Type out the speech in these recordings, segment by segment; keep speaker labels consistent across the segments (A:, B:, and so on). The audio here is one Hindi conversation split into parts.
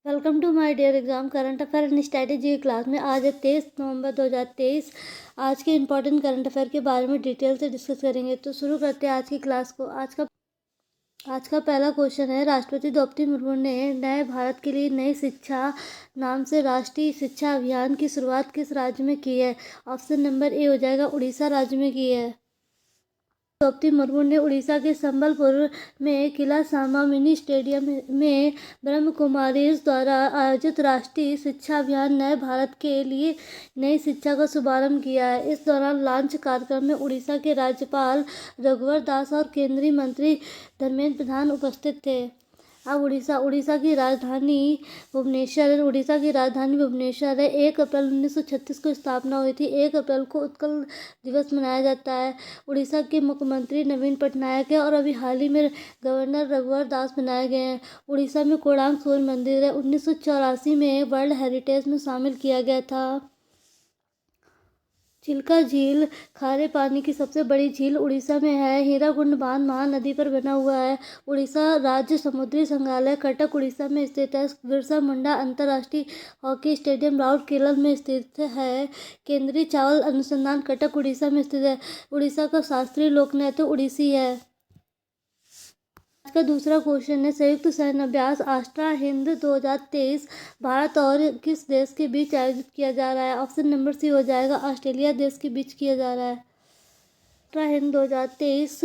A: Welcome to my dear exam current affair and strategy class में आज है 23 नवंबर 2023। आज के इंपॉर्टेंट करंट अफेयर के बारे में डिटेल से डिस्कस करेंगे। तो शुरू करते हैं आज की क्लास को। आज का पहला क्वेश्चन है, राष्ट्रपति द्रौपदी मुर्मू ने नए भारत के लिए नई शिक्षा नाम से राष्ट्रीय शिक्षा अभियान की शुरुआत किस राज्य में की है? ऑप्शन नंबर ए हो जाएगा उड़ीसा राज्य में की है। द्रौपदी मुर्मू ने उड़ीसा के संबलपुर में किला सामा मिनी स्टेडियम में ब्रह्म कुमारीज द्वारा आयोजित राष्ट्रीय शिक्षा अभियान नए भारत के लिए नई शिक्षा का शुभारंभ किया है। इस दौरान लॉन्च कार्यक्रम में उड़ीसा के राज्यपाल रघुवर दास और केंद्रीय मंत्री धर्मेंद्र प्रधान उपस्थित थे। अब उड़ीसा की राजधानी भुवनेश्वर है। 1 अप्रैल 1936 को स्थापना हुई थी। 1 अप्रैल को उत्कल दिवस मनाया जाता है। उड़ीसा के मुख्यमंत्री नवीन पटनायक है और अभी हाल ही में गवर्नर रघुवर दास बनाए गए हैं। उड़ीसा में कोणार्क सूर्य मंदिर है। 1984 में वर्ल्ड हेरिटेज में शामिल किया गया था। चिल्का झील खारे पानी की सबसे बड़ी झील उड़ीसा में है। हीराकुंड बांध महानदी पर बना हुआ है। उड़ीसा राज्य समुद्री संग्रहालय कटक उड़ीसा में स्थित है। बिरसा मुंडा अंतर्राष्ट्रीय हॉकी स्टेडियम राउरकेला में स्थित है। केंद्रीय चावल अनुसंधान कटक उड़ीसा में स्थित है। उड़ीसा का शास्त्रीय लोकनृत्य ओडिसी है। आज का दूसरा क्वेश्चन है, संयुक्त सैन्य अभ्यास आस्ट्रा हिंद 2023 भारत और किस देश के बीच आयोजित किया जा रहा है? ऑप्शन नंबर सी हो जाएगा ऑस्ट्रेलिया देश के बीच किया जा रहा है। आस्ट्रा हिंद 2023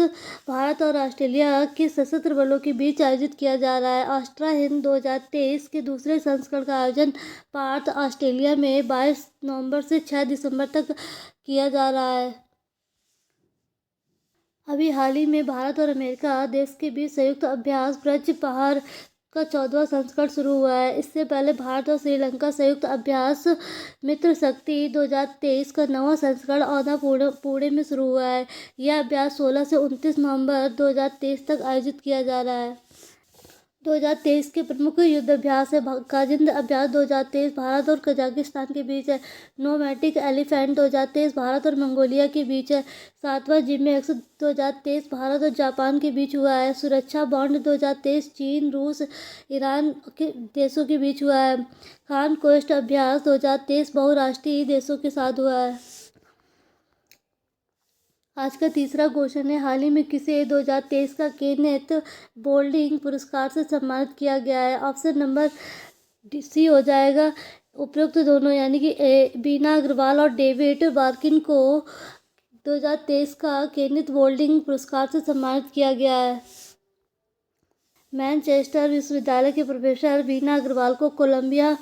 A: भारत और ऑस्ट्रेलिया के सशस्त्र बलों के बीच आयोजित किया जा रहा है। आस्ट्रा हिंद 2023 के दूसरे संस्करण का आयोजन पार्थ ऑस्ट्रेलिया में 22 नवंबर से 6 दिसंबर तक किया जा रहा है। अभी हाल ही में भारत और अमेरिका देश के बीच संयुक्त अभ्यास ब्रज पहाड़ का 14वां संस्करण शुरू हुआ है। इससे पहले भारत और श्रीलंका संयुक्त अभ्यास मित्र शक्ति 2023 का 9वां संस्करण औदा पुणे में शुरू हुआ है। यह अभ्यास 16 से 29 नवंबर 2023 तक आयोजित किया जा रहा है। 2023 के प्रमुख युद्धाभ्यास है काजिंद अभ्यास 2023 भारत और कजाकिस्तान के बीच है। नोमैटिक एलिफेंट 2023 भारत और मंगोलिया के बीच है। 7वां जिमेक्स 2023 भारत और जापान के बीच हुआ है। सुरक्षा बॉन्ड 2023 चीन रूस ईरान के देशों के बीच हुआ है। खान कोस्ट अभ्यास 2023 बहुराष्ट्रीय देशों के साथ हुआ है। आज का तीसरा क्वेश्चन है, हाल ही में किसे 2023 का केनेथ बोल्डिंग पुरस्कार से सम्मानित किया गया है? ऑप्शन नंबर सी हो जाएगा उपयुक्त दोनों, यानी कि बीना अग्रवाल और डेविड बार्किन को 2023 का केनेथ बोल्डिंग पुरस्कार से सम्मानित किया गया है। मैनचेस्टर विश्वविद्यालय के प्रोफेसर बीना अग्रवाल को कोलंबिया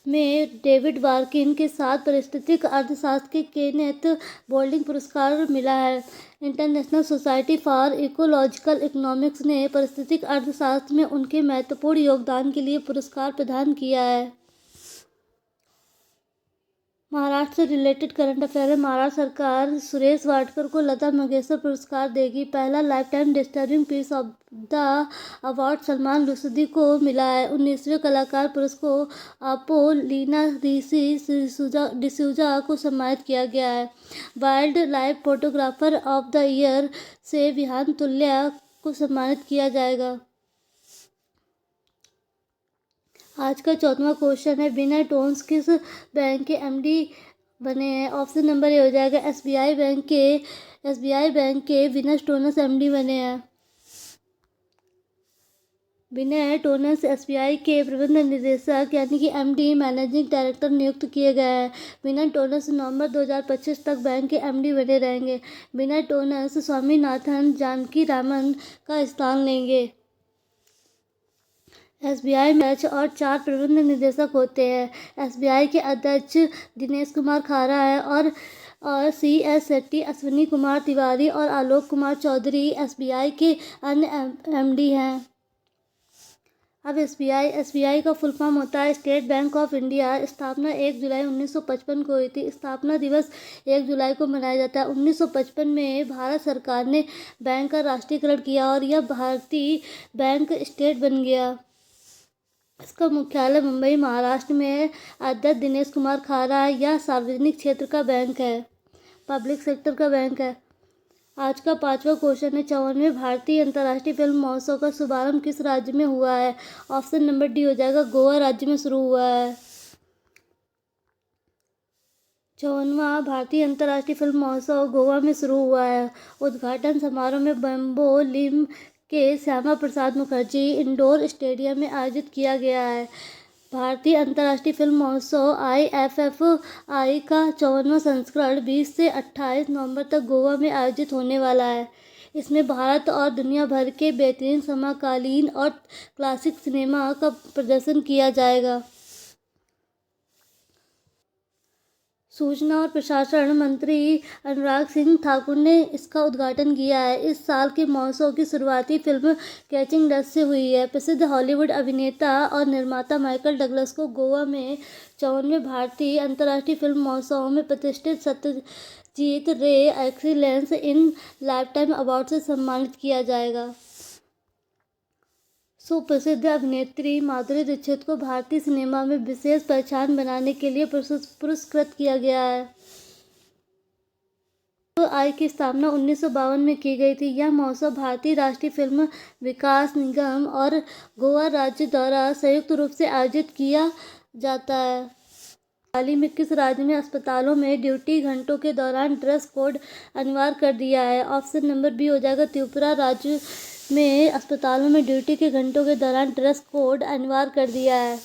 A: में डेविड बार्किन के साथ पारिस्थितिक अर्थशास्त्र के केनेथ बोल्डिंग पुरस्कार मिला है। International society for ecological economics ने पारिस्थितिक अर्थशास्त्र में उनके महत्वपूर्ण योगदान के लिए पुरस्कार प्रदान किया है। महाराष्ट्र से रिलेटेड करंट अफेयर है। महाराष्ट्र सरकार सुरेश वाडकर को लता मंगेशकर पुरस्कार देगी। पहला lifetime disturbing piece of the award Salman Rushdie को मिला है। 19वें कलाकार पुरस्कार को अपोलिना डिसूजा को सम्मानित किया गया है। Wild life photographer of the year से विहान तुल्या को सम्मानित किया जाएगा। आज का चौथा क्वेश्चन है, विनय टोन्स किस बैंक के एमडी बने हैं? ऑप्शन नंबर ए हो जाएगा एसबीआई बैंक के विनय टोन्स एमडी बने हैं। विनय टोन्स एसबीआई के प्रबंध निदेशक यानी कि एमडी मैनेजिंग डायरेक्टर नियुक्त किए गए हैं। विनय टोन्स नवंबर 2025 तक बैंक के एमडी बने रहेंगे। विनय टोन्स स्वामीनाथन जानकी रामन का स्थान लेंगे। एसबीआई में 5 और 4 प्रबंध निदेशक होते हैं। एसबीआई के अध्यक्ष दिनेश कुमार खारा है और सीएस शेट्टी, अश्विनी कुमार तिवारी और आलोक कुमार चौधरी एसबीआई के अन्य एमडी हैं। अब एसबीआई का फुल फॉर्म होता है स्टेट बैंक ऑफ इंडिया। स्थापना 1 जुलाई 1955 को हुई थी। स्थापना दिवस 1 जुलाई को मनाया जाता है। 1955 में भारत सरकार ने बैंक का राष्ट्रीयकरण किया और यह भारतीय बैंक स्टेट बन गया। इसका मुख्यालय मुंबई महाराष्ट्र में है। अध्यक्ष दिनेश कुमार खारा है। यह सार्वजनिक क्षेत्र का बैंक है, पब्लिक सेक्टर का बैंक है। आज का 5वां क्वेश्चन है 54वें भारतीय अंतर्राष्ट्रीय फिल्म महोत्सव का शुभारंभ किस राज्य में हुआ है? ऑप्शन नंबर डी हो जाएगा, गोवा राज्य में शुरू हुआ है। 54वां भारतीय अंतर्राष्ट्रीय फिल्म महोत्सव गोवा में शुरू हुआ है। उद्घाटन समारोह में बम्बोलिम के श्यामा प्रसाद मुखर्जी इंडोर स्टेडियम में आयोजित किया गया है। भारतीय अंतर्राष्ट्रीय फिल्म महोत्सव IFFI का 54वां संस्करण 20 से 28 नवंबर तक गोवा में आयोजित होने वाला है। इसमें भारत और दुनिया भर के बेहतरीन समकालीन और क्लासिक सिनेमा का प्रदर्शन किया जाएगा। सूचना और प्रसारण मंत्री अनुराग सिंह ठाकुर ने इसका उद्घाटन किया है। इस साल के महोत्सव की शुरुआती फिल्म कैचिंग डस्ट से हुई है। प्रसिद्ध हॉलीवुड अभिनेता और निर्माता माइकल डगलस को गोवा में 54वें भारतीय अंतर्राष्ट्रीय फिल्म महोत्सव में प्रतिष्ठित सत्यजीत रे एक्सीलेंस इन लाइफटाइम अवार्ड से सम्मानित किया जाएगा। सुप्रसिद्ध अभिनेत्री माधुरी दीक्षित को भारतीय सिनेमा में विशेष पहचान बनाने के लिए पुरस्कृत किया गया है। आई की स्थापना 1952 में की गई थी। यह महोत्सव भारतीय राष्ट्रीय फिल्म विकास निगम और गोवा राज्य द्वारा संयुक्त रूप से आयोजित किया जाता है। हाल ही में किस राज्य में अस्पतालों में ड्यूटी घंटों के दौरान ड्रेस कोड अनिवार्य कर दिया है? ऑप्शन नंबर बी हो जाएगा, त्रिपुरा राज्य में अस्पतालों में ड्यूटी के घंटों के दौरान ड्रेस कोड अनिवार्य कर दिया है।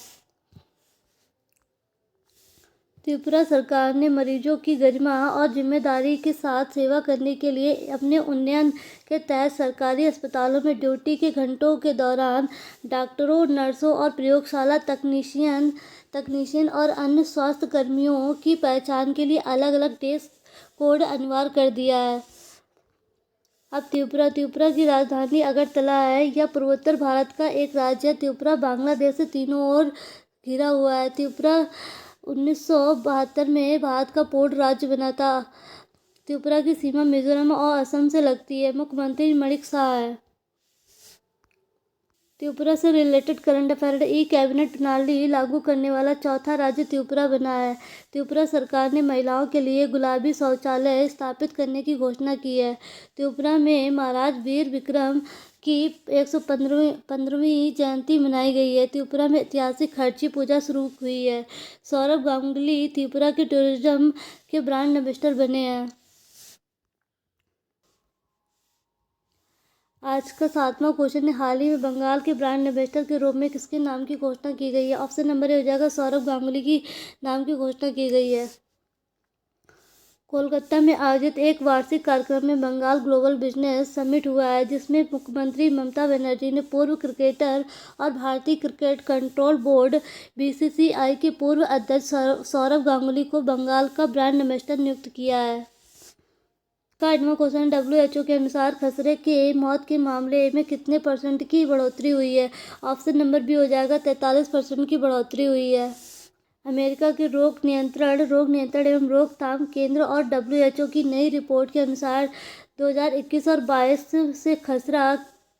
A: त्रिपुरा सरकार ने मरीजों की गरिमा और जिम्मेदारी के साथ सेवा करने के लिए अपने उन्नयन के तहत सरकारी अस्पतालों में ड्यूटी के घंटों के दौरान डॉक्टरों, नर्सों और प्रयोगशाला तकनीशियन और अन्य स्वास्थ्य कर्मियों की पहचान के लिए अलग अलग ड्रेस कोड अनिवार्य कर दिया है। अब त्रिपुरा की राजधानी अगरतला है। यह पूर्वोत्तर भारत का एक राज्य है। त्रिपुरा बांग्लादेश से तीनों ओर घिरा हुआ है। त्रिपुरा 1972 में भारत का पूर्ण राज्य बना था। त्रिपुरा की सीमा मिजोरम और असम से लगती है। मुख्यमंत्री मणिक शाह है। त्रिपुरा से related current affair, e cabinet प्रणाली लागू करने वाला चौथा राज्य त्रिपुरा बना है। त्रिपुरा सरकार ने महिलाओं के लिए गुलाबी शौचालय स्थापित करने की घोषणा की है। त्रिपुरा में महाराज वीर विक्रम की 115वीं जयंती मनाई गई है। त्रिपुरा में ऐतिहासिक खर्ची पूजा शुरू हुई है। सौरभ गांगुली त्रिपुरा के टूरिज्म के ब्रांड एम्बेसडर बने हैं। आज का 7वां क्वेश्चन है, हाल ही में बंगाल के ब्रांड एम्बेसडर के रूप में किसके नाम की घोषणा की गई है? ऑप्शन नंबर ए हो जाएगा, सौरभ गांगुली की नाम की घोषणा की गई है। कोलकाता में आयोजित एक वार्षिक कार्यक्रम में बंगाल ग्लोबल बिजनेस समिट हुआ है, जिसमें मुख्यमंत्री ममता बनर्जी ने पूर्व क्रिकेटर और भारतीय क्रिकेट कंट्रोल बोर्ड BCCI के पूर्व अध्यक्ष सौरभ गांगुली को बंगाल का ब्रांड एम्बेसडर नियुक्त किया है। का 8वां क्वेश्चन, WHO के अनुसार खसरे के मौत के मामले में कितने % की बढ़ोतरी हुई है? ऑप्शन नंबर बी हो जाएगा, 43% की बढ़ोतरी हुई है। अमेरिका के रोग नियंत्रण एवं रोकथाम केंद्र और WHO की नई रिपोर्ट के अनुसार 2021 और 22 से खसरा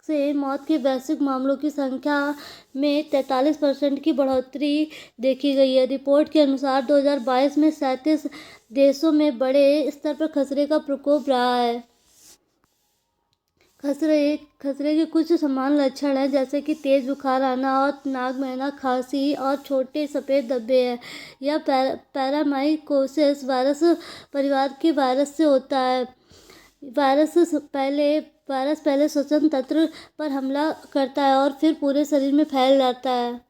A: से मौत के वैश्विक मामलों की संख्या में 43% की बढ़ोतरी देखी गई है। रिपोर्ट के अनुसार 2022 में 37 देशों में बड़े स्तर पर खसरे का प्रकोप रहा है। खसरे के कुछ सामान्य लक्षण हैं, जैसे कि तेज बुखार आना और नाक बहना, खांसी और छोटे सफ़ेद धब्बे हैं। यह पैरामाइकोसिस वायरस परिवार के वायरस से होता है। वायरस पहले श्वसन तंत्र पर हमला करता है और फिर पूरे शरीर में फैल जाता है।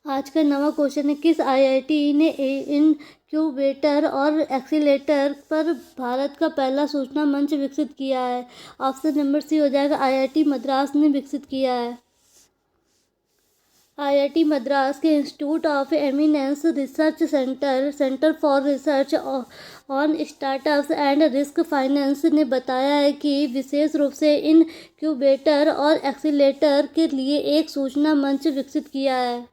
A: आज का 9वां क्वेश्चन है, किस IIT ने इनक्यूबेटर और एक्सीलेटर पर भारत का पहला सूचना मंच विकसित किया है? ऑप्शन नंबर सी हो जाएगा, IIT मद्रास ने विकसित किया है। IIT मद्रास के institute of eminence research centre for research on startups and risk finance ने बताया है कि विशेष रूप से इनक्यूबेटर और एक्सीलेटर के लिए एक सूचना मंच विकसित किया है।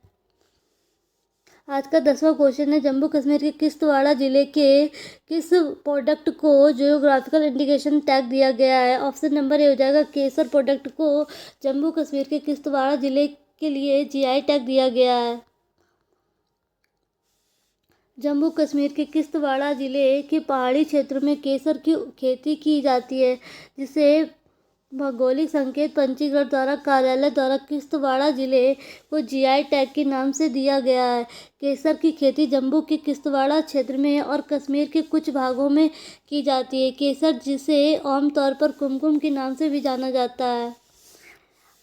A: आज का 10वां क्वेश्चन है, जम्मू कश्मीर के किश्तवाड़ जिले के किस प्रोडक्ट को जियोग्राफिकल इंडिकेशन टैग दिया गया है? ऑप्शन नंबर ए हो जाएगा, केसर प्रोडक्ट को जम्मू कश्मीर के किश्तवाड़ जिले के लिए GI टैग दिया गया है। जम्मू कश्मीर के किश्तवाड़ जिले के पहाड़ी क्षेत्र में केसर की खेती की जाती है, जिसे भौगोलिक संकेत पंजीकरण द्वारा कार्यालय द्वारा किश्तवाड़ जिले को जीआई टैग के नाम से दिया गया है। केसर की खेती जम्मू के किश्तवाड़ क्षेत्र में और कश्मीर के कुछ भागों में की जाती है। केसर, जिसे आमतौर पर कुमकुम के नाम से भी जाना जाता है।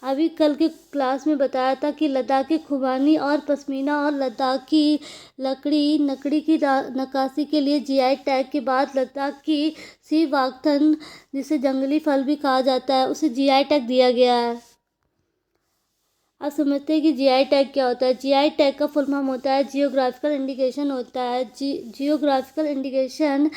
A: अभी कल के क्लास में बताया था कि लद्दाख की खुबानी और पश्मीना और लद्दाख की लकड़ी की नक्काशी के लिए जीआई टैग के बाद लद्दाख की सीवाक्थन, जिसे जंगली फल भी कहा जाता है, उसे जीआई टैग दिया गया है। अब समझते हैं कि जीआई टैग क्या होता है। जीआई टैग का फुल फॉर्म होता है जियोग्राफिकल इंडिकेशन होता है। Geographical indication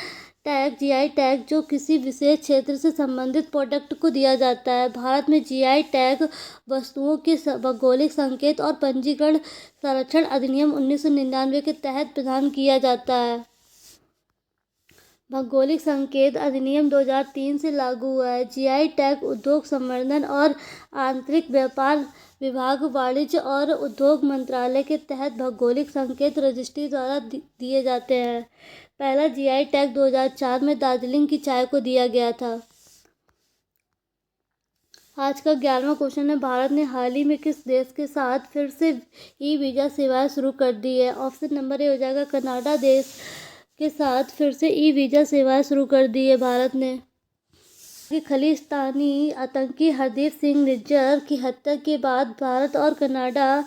A: tag, GI tag, जो किसी विशेष क्षेत्र से संबंधित प्रोडक्ट को दिया जाता है। भारत में जीआई टैग वस्तुओं के भौगोलिक संकेत और पंजीकरण संरक्षण अधिनियम 1999 के तहत प्रदान किया जाता है। भौगोलिक संकेत अधिनियम 2003 से लागू हुआ है। जीआई टैग उद्योग संवर्धन और आंतरिक व्यापार विभाग, वाणिज्य और उद्योग मंत्रालय के तहत भौगोलिक संकेत रजिस्ट्री द्वारा दिए जाते हैं। पहला जीआई टैग 2004 में दार्जिलिंग की चाय को दिया गया था। आज का 11वां क्वेश्चन है, भारत ने हाल ही में किस देश के साथ फिर से ई वीज़ा सेवाएं शुरू कर दी है। ऑप्शन नंबर ए हो जाएगा कनाडा देश के साथ फिर से ई वीज़ा सेवाएं शुरू कर दी है भारत ने। खलिस्तानी आतंकी हरदीप सिंह निज्जर की हत्या के बाद भारत और कनाडा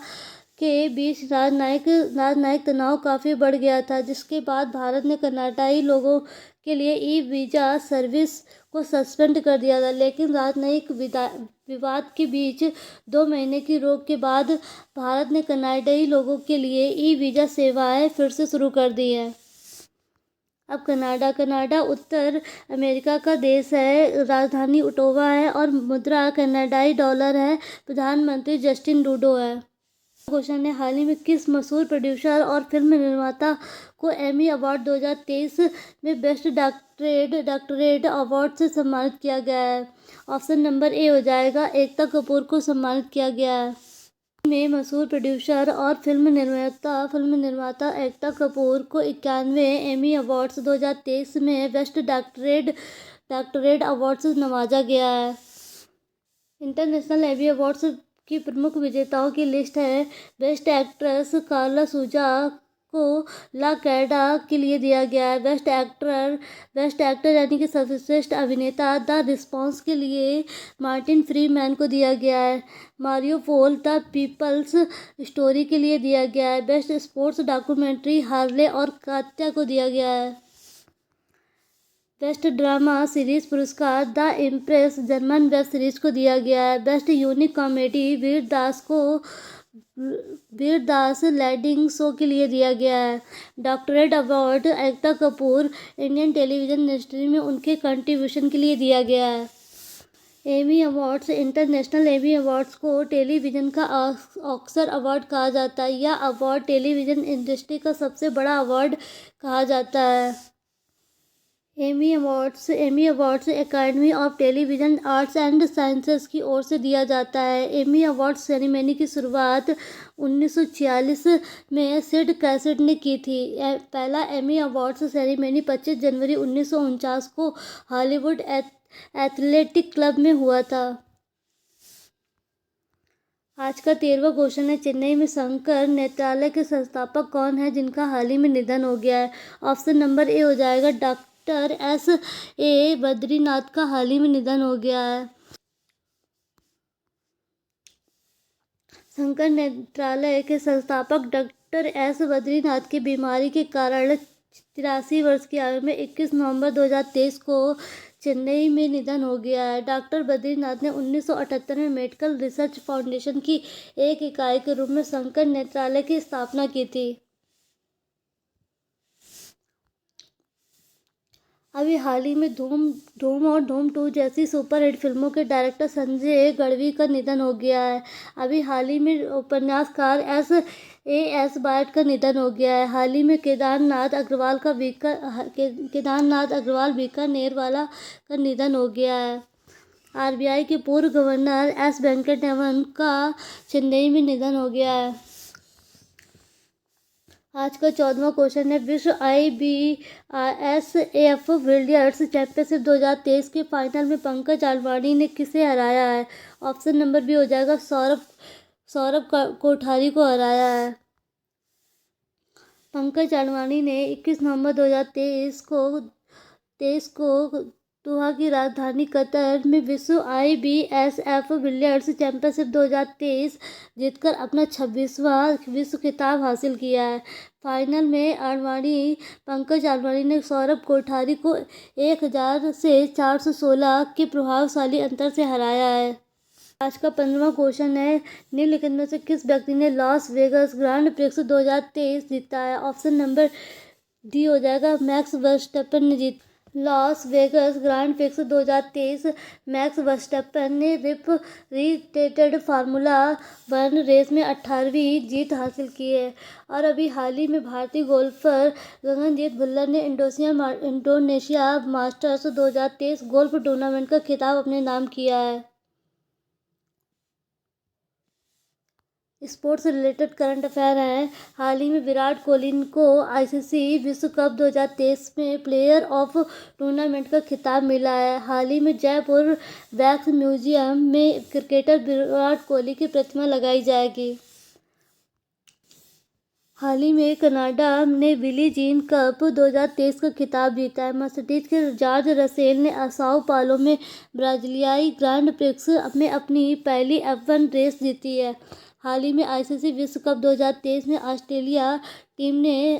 A: के बीच राजनयिक तनाव काफ़ी बढ़ गया था, जिसके बाद भारत ने कनाडाई लोगों के लिए ई वीज़ा सर्विस को सस्पेंड कर दिया था। लेकिन राजनयिक विवाद के बीच 2 महीने की रोक के बाद भारत ने कनाडाई लोगों के लिए ई वीज़ा सेवाएं फिर से शुरू कर दी हैं। अब कनाडा उत्तर अमेरिका का देश है। राजधानी ओटावा है और मुद्रा कनाडाई डॉलर है। प्रधानमंत्री जस्टिन ट्रूडो है। क्वेश्चन है, हाल ही में किस मशहूर प्रोड्यूसर और फिल्म निर्माता को एमी अवार्ड 2023 में बेस्ट डॉक्टरेट अवार्ड से सम्मानित किया गया है। ऑप्शन नंबर ए हो जाएगा एकता कपूर को सम्मानित किया गया है। में मशहूर प्रोड्यूसर और फिल्म निर्माता एकता कपूर को 91वें एमी अवार्ड्स 2023 में बेस्ट डॉक्टरेट अवार्ड से नवाजा गया है। इंटरनेशनल एमी अवार्ड्स की प्रमुख विजेताओं की लिस्ट है। बेस्ट एक्ट्रेस कार्ला सूजा को ला कैडा के लिए दिया गया है। बेस्ट एक्टर यानी कि सर्वश्रेष्ठ अभिनेता द रिस्पॉन्स के लिए मार्टिन फ्रीमैन को दिया गया है। मारियोपोल द पीपल्स स्टोरी के लिए दिया गया है। बेस्ट स्पोर्ट्स डॉक्यूमेंट्री हार्ले और कात्या को दिया गया है। बेस्ट ड्रामा सीरीज पुरस्कार the impress German web series को दिया गया है। Best unique comedy Vir Das landing show के लिए दिया गया है। Doctorate award Ekta Kapoor Indian television industry में उनके कंट्रीब्यूशन के लिए दिया गया है। Emmy awards, international Emmy awards को टेलीविज़न का ऑस्कर अवार्ड कहा जाता है। यह अवार्ड टेलीविज़न इंडस्ट्री का सबसे बड़ा अवार्ड कहा जाता है। Emmy awards academy of television arts and sciences की ओर से दिया जाता है। एमी अवार्ड्स सेरेमनी की शुरुआत 1946 में सिड कैसेट ने की थी। पहला एमी अवार्ड्स सेरेमनी 25 जनवरी 1949 को हॉलीवुड एथलेटिक क्लब में हुआ था। आज का 13वां क्वेश्चन है, चेन्नई में शंकर नेत्रालय के संस्थापक कौन है जिनका हाल ही में निधन हो गया है। ऑप्शन नंबर ए हो जाएगा डॉक्टर S.A. बद्रीनाथ का हाल ही में निधन हो गया है। शंकर नेत्रालय के संस्थापक डॉक्टर S. बद्रीनाथ की बीमारी के कारण 83 वर्ष की आयु में 21 नवंबर 2023 को चेन्नई में निधन हो गया है। डॉक्टर बद्रीनाथ ने 1978 में मेडिकल रिसर्च फाउंडेशन की एक इकाई के रूप में शंकर नेत्रालय की स्थापना की थी। अभी हाल ही में धूम और धूम 2 जैसी सुपरहिट फिल्मों के डायरेक्टर संजय गढ़वी का निधन हो गया है। अभी हाल ही में उपन्यासकार S.A.S. बायट का निधन हो गया है। हाल ही में केदारनाथ अग्रवाल बीकानेर वाला का निधन हो गया है। RBI के पूर्व गवर्नर S. वेंकटरमन का चेन्नई में निधन हो गया है। आज का 14वां क्वेश्चन है, विश्व IBSAF बिलियर्ड्स चैंपियनशिप 2023 के फाइनल में पंकज आडवाणी ने किसे हराया है? ऑप्शन नंबर बी हो जाएगा सौरभ कोठारी को हराया है। पंकज आडवाणी ने 21 नवंबर 2023 को दोहा की राजधानी कतर में विश्व IBSAF बिलियर्ड्स चैंपियनशिप 2023 जीतकर अपना 26वां विश्व खिताब हासिल किया है। फाइनल में पंकज आडवाणी ने सौरभ कोठारी को 1000 से 416 के प्रभावशाली अंतर से हराया है। आज का 15वां क्वेश्चन है, निम्नलिखित में से किस व्यक्ति ने लॉस वेगास ग्रैंड प्रिक्स 2023 जीता है? ऑप्शन नंबर डी हो जाएगा मैक्स वर्स्टैपन ने जीता। Las Vegas grand prix 2023 max Verstappen ने रिपीटेड फार्मूला 1 रेस में 18वीं जीत हासिल की है। और अभी हाल ही में भारतीय गोल्फर गगनजीत भुल्लर ने इंडोनेशिया मास्टर्स 2023 गोल्फ टूर्नामेंट का खिताब अपने नाम किया है। स्पोर्ट्स से रिलेटेड करंट अफेयर है। हाल ही में विराट कोहली को ICC विश्व कप 2023 में प्लेयर ऑफ टूर्नामेंट का खिताब मिला है। हाल ही में जयपुर वैक्स म्यूजियम में क्रिकेटर विराट कोहली की प्रतिमा लगाई जाएगी। हाल ही में कनाडा ने बिली जीन कप 2023 का खिताब जीता है। मर्सिडीज के जॉर्ज रसेल ने साओ पालो में ब्राजीलियाई ग्रैंड प्रिक्स में अपनी पहली F1 रेस जीती है। हाल ही में ICC विश्व कप 2023 में ऑस्ट्रेलिया टीम ने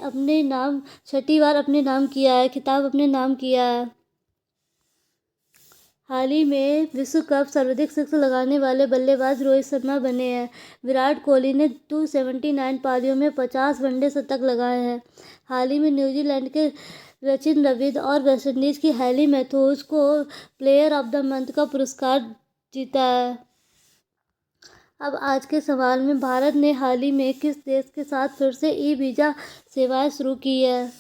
A: छठी बार खिताब अपने नाम किया है। हाल ही में विश्व कप सर्वाधिक सिक्स लगाने वाले बल्लेबाज रोहित शर्मा बने हैं। विराट कोहली ने 279 पारियों में 50 वनडे शतक लगाए हैं। हाल ही में न्यूजीलैंड के सचिन रविंद्र और वेस्टइंडीज की हैली मैथ्यूज को प्लेयर ऑफ द मंथ का पुरस्कार जीता है। अब आज के सवाल में, भारत ने हाल ही में किस देश के साथ फिर से ई-वीज़ा सेवाएं शुरू की है?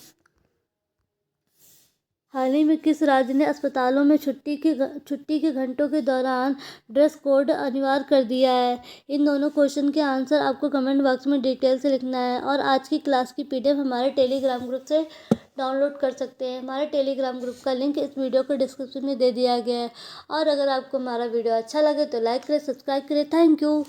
A: हाल ही में किस राज्य ने अस्पतालों में छुट्टी के घंटों के दौरान ड्रेस कोड अनिवार्य कर दिया है? इन दोनों क्वेश्चन के आंसर आपको कमेंट बॉक्स में डिटेल से लिखना है। और आज की क्लास की PDF हमारे टेलीग्राम ग्रुप से डाउनलोड कर सकते हैं। हमारे टेलीग्राम ग्रुप का लिंक इस वीडियो के डिस्क्रिप्शन में दे दिया गया है। और अगर आपको हमारा वीडियो अच्छा लगे तो लाइक करें, सब्सक्राइब करें। Thank you.